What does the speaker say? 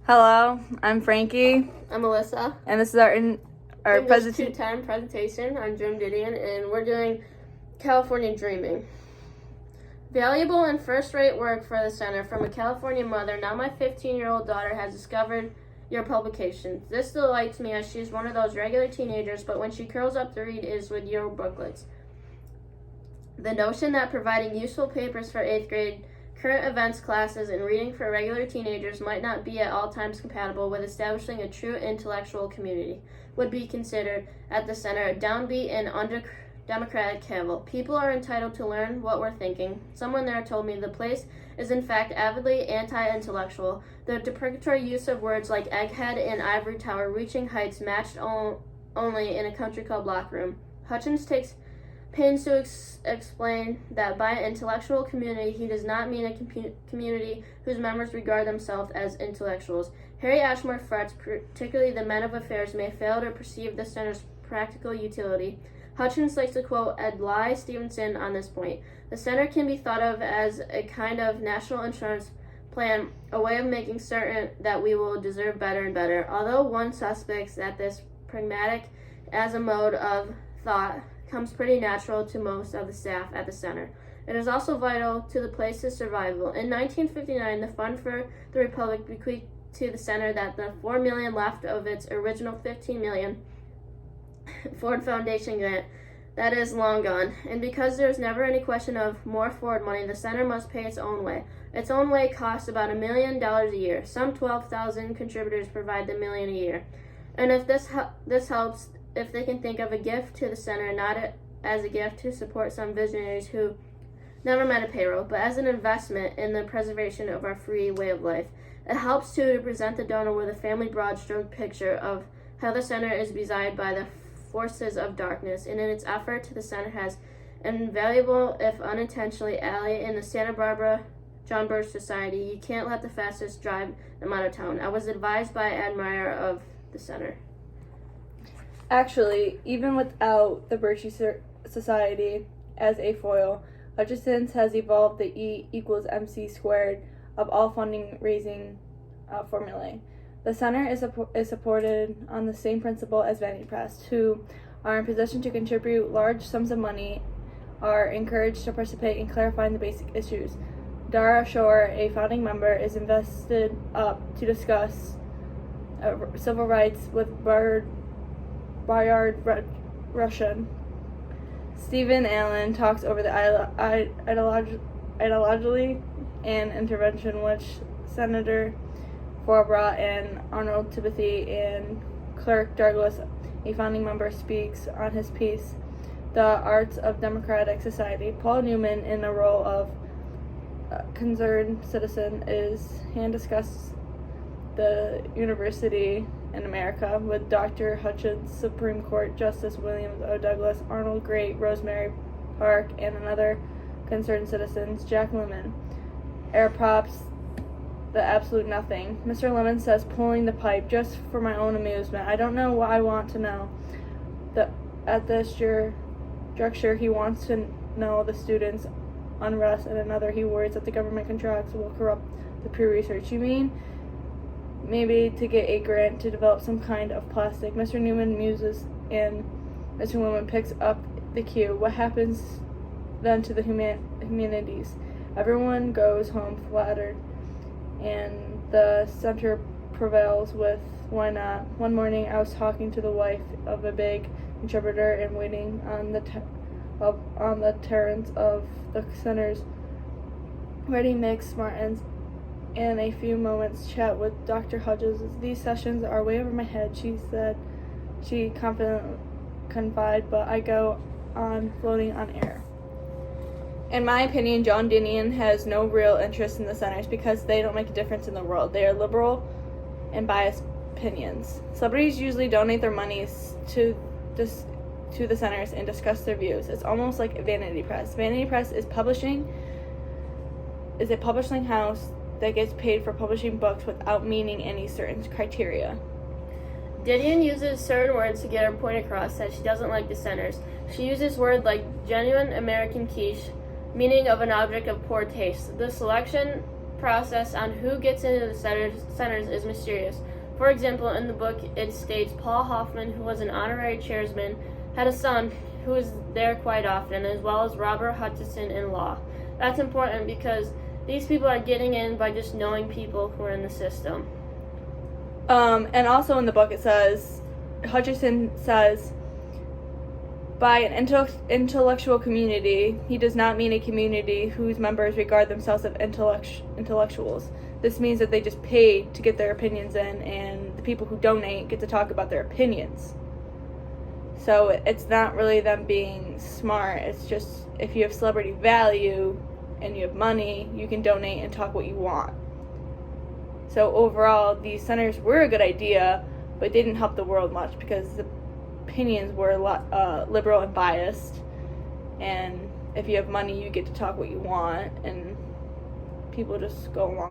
Hello, I'm Frankie, I'm Alyssa. and this is our English presentation. 210 presentation. I'm Joan, Didion, and we're doing California Dreaming. Valuable and first-rate work for the center from a California mother. Now my 15-year-old daughter has discovered your publication. This delights me as she's one of those regular teenagers, but when she curls up to read is with your booklets. The notion that providing useful papers for 8th grade current events classes and reading for regular teenagers might not be at all times compatible with establishing a true intellectual community would be considered at the center a downbeat and undemocratic cavil. People are entitled to learn what we're thinking. Someone there told me the place is in fact avidly anti-intellectual. The deprecatory use of words like egghead and ivory tower reaching heights matched only in a country club locker room. Hutchins takes pains to explain that by an intellectual community, he does not mean a community whose members regard themselves as intellectuals. Harry Ashmore frets, particularly the men of affairs, may fail to perceive the center's practical utility. Hutchins likes to quote Ed Bly Stevenson on this point. The center can be thought of as a kind of national insurance plan, a way of making certain that we will deserve better and better. Although one suspects that this pragmatic as a mode of thought comes pretty natural to most of the staff at the center. It is also vital to the place's survival. In 1959, the Fund for the Republic bequeathed to the center that the $4 million left of its original $15 million Ford Foundation grant that is long gone. And because there is never any question of more Ford money, the center must pay its own way. Its own way costs about $1 million a year. Some 12,000 contributors provide the $1 million a year. And if this helps, if they can think of a gift to the center, not as a gift to support some visionaries who never met a payroll, but as an investment in the preservation of our free way of life. It helps, too, to present the donor with a family broad-stroke picture of how the center is beset by the forces of darkness, and in its effort, the center has invaluable, if unintentionally, ally in the Santa Barbara John Birch Society. You can't let the fastest drive them out of town. I was advised by an admirer of the center. Actually, even without the Birchie Society as a foil, Hutchins has evolved the E equals MC squared of all funding raising formulae. The center is supported on the same principle as Vanity Press, who are in position to contribute large sums of money, are encouraged to participate in clarifying the basic issues. Dara Shore, a founding member, is invested up to discuss civil rights with Bayard Russian. Stephen Allen talks over the ideology and intervention which Senator Forbra and Arnold Timothy and Clerk Douglas, a founding member, speaks on his piece, The Arts of Democratic Society. Paul Newman, in the role of concerned citizen, and discuss the university in America with Dr. Hutchins, Supreme Court Justice Williams O. Douglas, Arnold Great, Rosemary Park, and another concerned citizens, Jack Lemon. Air props the absolute nothing. Mr. Lemon says, pulling the pipe just for my own amusement. I don't know what I want to know. At this juncture, he wants to know the students' unrest, and another, he worries that the government contracts will corrupt the Pew Research. You mean maybe to get a grant to develop some kind of plastic? Mr. Newman muses, and Mr. Lemon picks up the cue. What happens then to the humanities? Everyone goes home flattered, and the center prevails with why not. One morning I was talking to the wife of a big contributor and waiting on the terrace of the center's ready mix Martins, and a few moments chat with Dr. Hutchins. These sessions are way over my head, she said. She confided, but I go on floating on air. In my opinion, Joan Didion has no real interest in the centers because they don't make a difference in the world. They are liberal and biased opinions. Celebrities usually donate their monies to the centers and discuss their views. It's almost like Vanity Press. Vanity Press is a publishing house that gets paid for publishing books without meeting any certain criteria. Didion uses certain words to get her point across that she doesn't like the centers. She uses words like genuine American quiche, meaning of an object of poor taste. The selection process on who gets into the centers is mysterious. For example, in the book, it states Paul Hoffman, who was an honorary chairman, had a son who was there quite often, as well as Robert Hutchinson in law. That's important because these people are getting in by just knowing people who are in the system. And also in the book it says, Hutchinson says, by an intellectual community, he does not mean a community whose members regard themselves as intellectuals. This means that they just pay to get their opinions in, and the people who donate get to talk about their opinions. So it's not really them being smart. It's just if you have celebrity value and you have money, you can donate and talk what you want. So overall, these centers were a good idea, but they didn't help the world much because the opinions were a lot liberal and biased. And if you have money, you get to talk what you want, and people just go along.